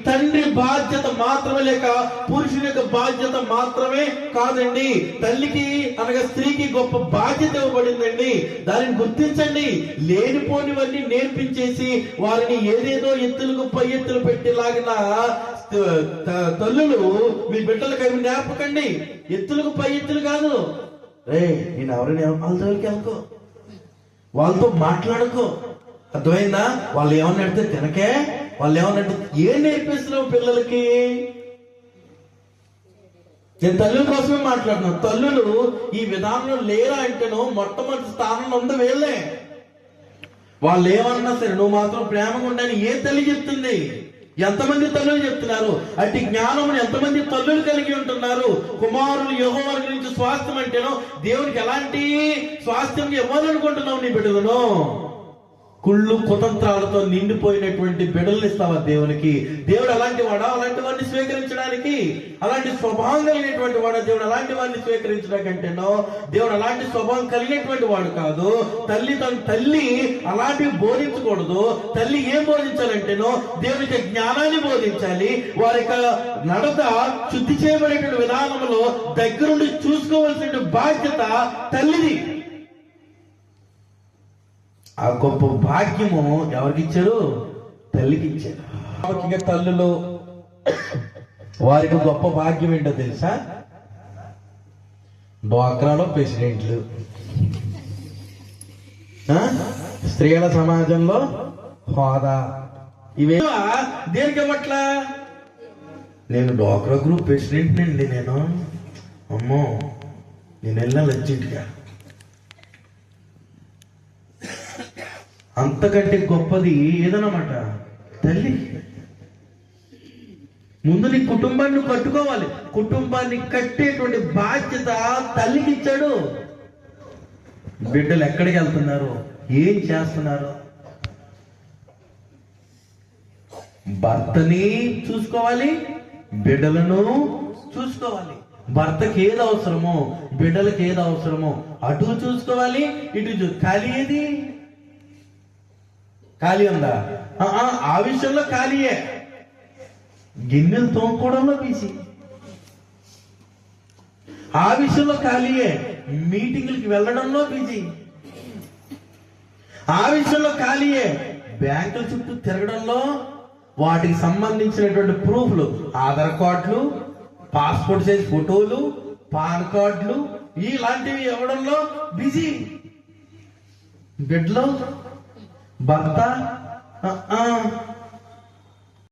తండ్రి బాధ్యత మాత్రమే, లేక పురుషుని యొక్క బాధ్యత మాత్రమే కాదండి. తల్లికి అనగా స్త్రీకి గొప్ప బాధ్యత ఇవ్వబడిందండి. దానిని గుర్తించండి. లేనిపోనివన్నీ నేర్పించేసి వారిని ఏదేదో ఎత్తులకు పై ఎత్తులు పెట్టేలాగిన తల్లులు మీ బిడ్డలకు అవి నేర్పకండి. ఎత్తులకు పై ఎత్తులు కాదు. నేను ఎవరైనా వాళ్ళ దగ్గరికి వెళ్ళకో, వాళ్ళతో మాట్లాడుకో. అర్థమైందా? వాళ్ళు ఏమన్నా అడితే తినకే, వాళ్ళు ఏమన్నా ఏం నేర్పిస్తున్నావు పిల్లలకి? నేను తల్లుల కోసమే మాట్లాడుతున్నాను. తల్లులు ఈ విధానంలో లేరా అంటేను మొట్టమొదటి స్థానంలో ఉంది వీళ్ళే. వాళ్ళు ఏమన్నా సరే నువ్వు మాత్రం ప్రేమగా ఉండని ఏ తల్లి చెప్తుంది? ఎంతమంది తల్లులు చెప్తున్నారు? అట్టి జ్ఞానమును ఎంతమంది తల్లులు కలిగి ఉంటున్నారు? కుమారులు యెహోవా గురించి స్వాస్థ్యం అంటేనో దేవునికి ఎలాంటి స్వాస్థ్యం ఇవ్వాలనుకుంటున్నావు నీ బిడ్డలను? కుళ్ళు కుతంత్రాలతో నిండిపోయినటువంటి బిడ్డలు ఇస్తావా దేవునికి? దేవుడు అలాంటి వాడా? అలాంటి వాడిని స్వీకరించడానికి? అలాంటి స్వభావం కలిగినటువంటి వాడా దేవుడు అలాంటి వాడిని స్వీకరించడానికంటేనో? దేవుడు అలాంటి స్వభావం కలిగినటువంటి వాడు కాదు. తల్లి అలాంటివి బోధించకూడదు. తల్లి ఏం బోధించాలంటేనో దేవునికి జ్ఞానాన్ని బోధించాలి. వారి యొక్క నడత శుద్ధి చేయబడేటువంటి విధానంలో దగ్గరుండి చూసుకోవాల్సిన బాధ్యత తల్లిది. ఆ గొప్ప భాగ్యము ఎవరికి ఇచ్చారు? తల్లికి ఇచ్చారు. తల్లులు వారికి గొప్ప భాగ్యం ఏంటో తెలుసా? డ్వాక్రాలో ప్రెసిడెంట్లు, స్త్రీల సమాజంలో హోదా. ఇవే దేనికి ఇవ్వట్లా? నేను డ్వాక్రా గ్రూప్ ప్రెసిడెంట్ అండి. నేను అమ్మో నేను వెళ్ళాను అర్జెంట్గా. అంతకంటే గొప్పది ఏదన్నమాట తల్లి. ముందు నీ కుటుంబాన్ని కట్టుకోవాలి. కుటుంబాన్ని కట్టేటువంటి బాధ్యత తల్లికి ఇచ్చాడు. బిడ్డలు ఎక్కడికి వెళ్తున్నారు? ఏం చేస్తున్నారు? భర్తని చూసుకోవాలి, బిడ్డలను చూసుకోవాలి. భర్తకి ఏది అవసరమో బిడ్డలకి ఏది అవసరమో అటు చూసుకోవాలి, ఇటు ఖాళీ ఏది? ఖాళీ ఉందా? ఆ విషయంలో ఖాళీయే. గిన్నెలు తోముకోవడంలో బిజీ, ఆ విషయంలో ఖాళీయే. మీటింగ్లకి వెళ్ళడంలో బిజీ, ఆ విషయంలో ఖాళీయే. బ్యాంకుల చుట్టూ తిరగడంలో వాటికి సంబంధించినటువంటి ప్రూఫ్లు, ఆధార్ కార్డులు, పాస్పోర్ట్ సైజ్ ఫోటోలు, పాన్ కార్డులు ఇలాంటివి ఇవ్వడంలో బిజీ. బిడ్డలో భర్త